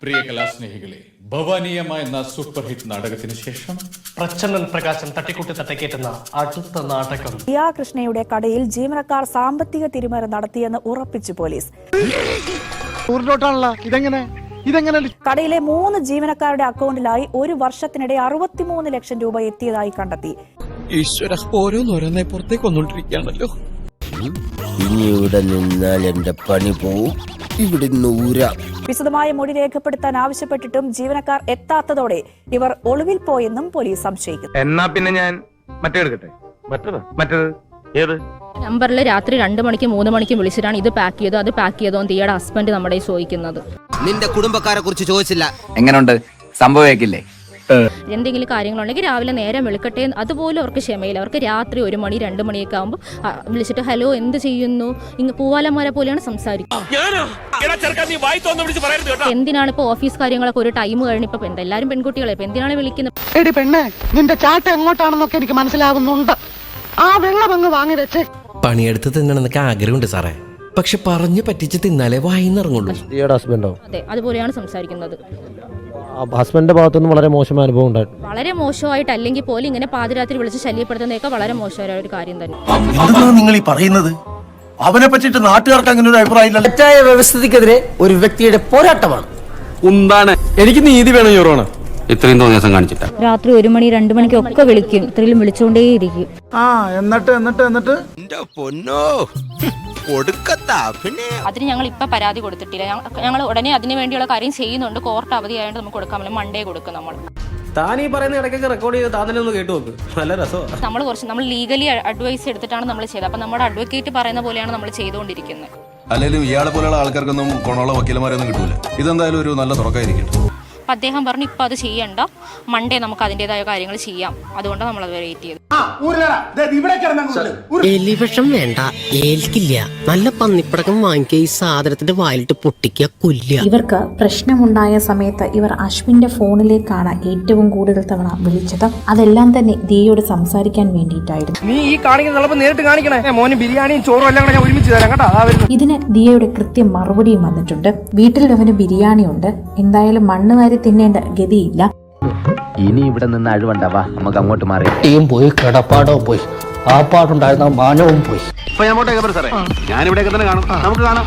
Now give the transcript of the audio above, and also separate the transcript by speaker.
Speaker 1: പ്രിയ കലാസ്നേഹികളെ, ഭവാനീയമ്മ എന്ന super hit നാടകത്തിന് ശേഷം
Speaker 2: പ്രച്ഛന്നൻ പ്രകാശൻ തട്ടിക്കൂട്ടി തട്ടിക്കേറ്റുന്ന അടുത്ത നാടകം.
Speaker 3: ദിയാ കൃഷ്ണയുടെ കടയിൽ ജീവനക്കാർ സാമ്പത്തിക തിരിമറി നടത്തിയെന്ന് ഉറപ്പിച്ചു പോലീസ്. കടയിലെ 3 ജീവനക്കാരുടെ അക്കൗണ്ടിലായി ഒരു വർഷത്തിനിടെ 63 ലക്ഷം രൂപ എത്തിയതായി കണ്ടെത്തി.
Speaker 4: ഈശ്വര, ഓരോന്നോരോന്നെ പുറത്തേക്ക് വന്നോണ്ടിരിക്കുകയാണല്ലോ.
Speaker 5: ഇനി ഇവിടെ നിന്നാൽ എന്റെ പണി പോവും. ഇവിടെ
Speaker 3: വിശദമായ മൊഴി രേഖപ്പെടുത്താൻ ആവശ്യപ്പെട്ടിട്ടും ജീവനക്കാർ എത്താത്തതോടെ ഇവർ ഒളിവിൽ പോയെന്നും പോലീസ് സംശയിക്കുന്നു.
Speaker 6: എന്നാ പിന്നെ ഞാൻ മറ്റേത് ഏത്
Speaker 7: നമ്പറിൽ രാത്രി 2 മണിക്കും 3 മണിക്കും വിളിച്ചിട്ടാണ് ഇത് പാക്ക് ചെയ്തോ അത് പാക്ക് ചെയ്തോ ദിയയുടെ ഹസ്ബൻഡ് നമ്മുടെ ചോദിക്കുന്നത്.
Speaker 5: നിന്റെ കുടുംബക്കാരെ കുറിച്ച് ചോദിച്ചില്ല.
Speaker 6: എങ്ങനെയുണ്ട്, സംഭവിക്കില്ലേ?
Speaker 7: എന്തെങ്കിലും കാര്യങ്ങളുണ്ടെങ്കിൽ രാവിലെ നേരം വെളുക്കട്ടെ, അതുപോലും അവർക്ക് ക്ഷമയില്ല. അവർക്ക് രാത്രി 1 മണി 2 മണിയൊക്കെ ആകുമ്പോൾ വിളിച്ചിട്ട് ഹലോ എന്ത് ചെയ്യുന്നു, ഇങ്ങ് പൂവാലന്മാരെ പോലെയാണ് സംസാരിക്കുന്നത്. എന്തിനാണ് ഇപ്പൊ ഓഫീസ് കാര്യങ്ങളൊക്കെ ഒരു ടൈം കഴിഞ്ഞിപ്പോ എല്ലാവരും പെൺകുട്ടികളെ ഇപ്പൊ എന്തിനാണ് വിളിക്കുന്നത്?
Speaker 8: എടി പെണ്ണേ, നിന്റെ ചാട്ട എങ്ങോട്ടാണെന്നൊക്കെ എനിക്ക് മനസ്സിലാകുന്നുണ്ട്. ആ വെള്ളം അങ്ങ് വാങ്ങി വെച്ചേ.
Speaker 4: പണിയെടുത്ത് തിന്നണമെന്നൊക്കെ ആഗ്രഹമുണ്ട് സാറേ, പക്ഷെ പറഞ്ഞു പറ്റിച്ച് തിന്നാലേ വായിന്നിറങ്ങുള്ളൂ.
Speaker 9: ഹസ്ബൻഡോ?
Speaker 7: അതെ, അതുപോലെയാണ് സംസാരിക്കുന്നത്.
Speaker 9: ഹസ്ബൻഡിന്റെ ഭാഗത്തുനിന്ന് വളരെ മോശമായ അനുഭവം ഉണ്ടായിട്ടുണ്ട്.
Speaker 7: വളരെ മോശമായിട്ട് അല്ലെങ്കിൽ പോലും ഇങ്ങനെ പാതിരാത്രി വിളിച്ച് ശല്യപ്പെടുത്തുന്നതൊക്കെ വളരെ മോശമായ ഒരു കാര്യം തന്നെ.
Speaker 5: നിങ്ങൾ ഈ പറയുന്നത് അവനെ പറ്റിയിട്ട് നാട്ടുകാർക്ക് അങ്ങനെ ഒരു അഭിപ്രായമില്ല. തെറ്റായ വ്യവസ്ഥിതിക്കെതിരെ ഒരു വ്യക്തിയുടെ പോരാട്ടമാണ്.
Speaker 4: എന്താണ് എനിക്ക് നീതി വേണം യോറാണ്.
Speaker 6: ഇത്രയും തോന്നിയാസം കാണിച്ചിട്ട
Speaker 7: രാത്രി 1 മണി 2 മണിക്കൊക്കെ വിളിക്കും, ഇത്രയും വിളിച്ചുകൊണ്ടേയിരിക്കും.
Speaker 5: എന്നിട്ട് പൊന്നോ
Speaker 7: അതിന് ഞങ്ങൾ ഇപ്പൊ പരാതി കൊടുത്തിട്ടില്ല. ഞങ്ങൾ ഉടനെ അതിന് വേണ്ടിയുള്ള കാര്യം ചെയ്യുന്നുണ്ട്. കോർട്ട് അവധിയായിട്ട് നമുക്ക് കൊടുക്കാൻ പറ്റില്ല, മൺഡേ കൊടുക്കും.
Speaker 2: താനീ പറയുന്ന ഇടയ്ക്കൊക്കെ റെക്കോർഡ് ചെയ്ത് താനൊന്ന് കേട്ടു നോക്ക്, നല്ല രസമാണ്.
Speaker 7: നമ്മൾ ലീഗലി അഡ്വൈസ് എടുത്തിട്ടാണ് നമ്മൾ ചെയ്തത്. അപ്പൊ നമ്മുടെ അഡ്വക്കേറ്റ് പറയുന്ന പോലെയാണ് നമ്മൾ ചെയ്തുകൊണ്ടിരിക്കുന്നത്.
Speaker 10: അല്ലെങ്കിലും ഇയാളെ പോലെയുള്ള ആൾക്കാർക്കൊന്നും കൊണമുള്ള വക്കീലന്മാരൊന്നും കിട്ടൂല. ഇതെന്തായാലും ഒരു നല്ല തുറക്കായിരിക്കും.
Speaker 7: അപ്പൊ അദ്ദേഹം പറഞ്ഞു ഇപ്പൊ അത് ചെയ്യണ്ട, മൺഡേ നമുക്ക് അതിന്റേതായ കാര്യങ്ങൾ ചെയ്യാം. അതുകൊണ്ട് നമ്മൾ അത് വെയിറ്റ് ചെയ്തു.
Speaker 5: എലിവിഷം വേണ്ട, ഏൽക്കില്ല. നല്ല പന്നിപ്പടക്കം വാങ്ങിക്കുക, ഈ സാധനത്തിന്റെ വായിലിട്ട് പൊട്ടിക്കുക, കൊല്ലുക.
Speaker 11: ഇവർക്ക് പ്രശ്നമുണ്ടായ സമയത്ത് ഇവർ അശ്വിന്റെ ഫോണിലേക്കാണ് ഏറ്റവും കൂടുതൽ തവണ വിളിച്ചത്. അതെല്ലാം തന്നെ ദിയയോട് സംസാരിക്കാൻ വേണ്ടിയിട്ടായിരുന്നു.
Speaker 2: നീ ഈ കാണിക്കുന്ന നേരിട്ട് കാണിക്കണേ. മോന് ബിരിയാണിയും ചോറും എല്ലാം കൂടെ ഞാൻ ഒരുമിച്ച് തരാം കേട്ടോ.
Speaker 11: ഇതിന് ദിയയുടെ കൃത്യം മറുപടിയും വന്നിട്ടുണ്ട്. വീട്ടിൽ അവന് ബിരിയാണി ഉണ്ട്, എന്തായാലും മണ്ണ് വാരി തിന്നേണ്ട ഗതിയില്ല.
Speaker 6: ഇനി ഇവിടെ നിന്ന് അഴിവണ്ടാവാ, നമുക്ക് അങ്ങോട്ട് മാറി.
Speaker 9: ടീം പോയി, കിടപ്പാടവും പോയി, ആ പാട്ടുണ്ടായിരുന്ന മാനവും പോയി.
Speaker 6: ഞാനിവിടെയൊക്കെ തന്നെ കാണും. നമുക്ക് കാണാം.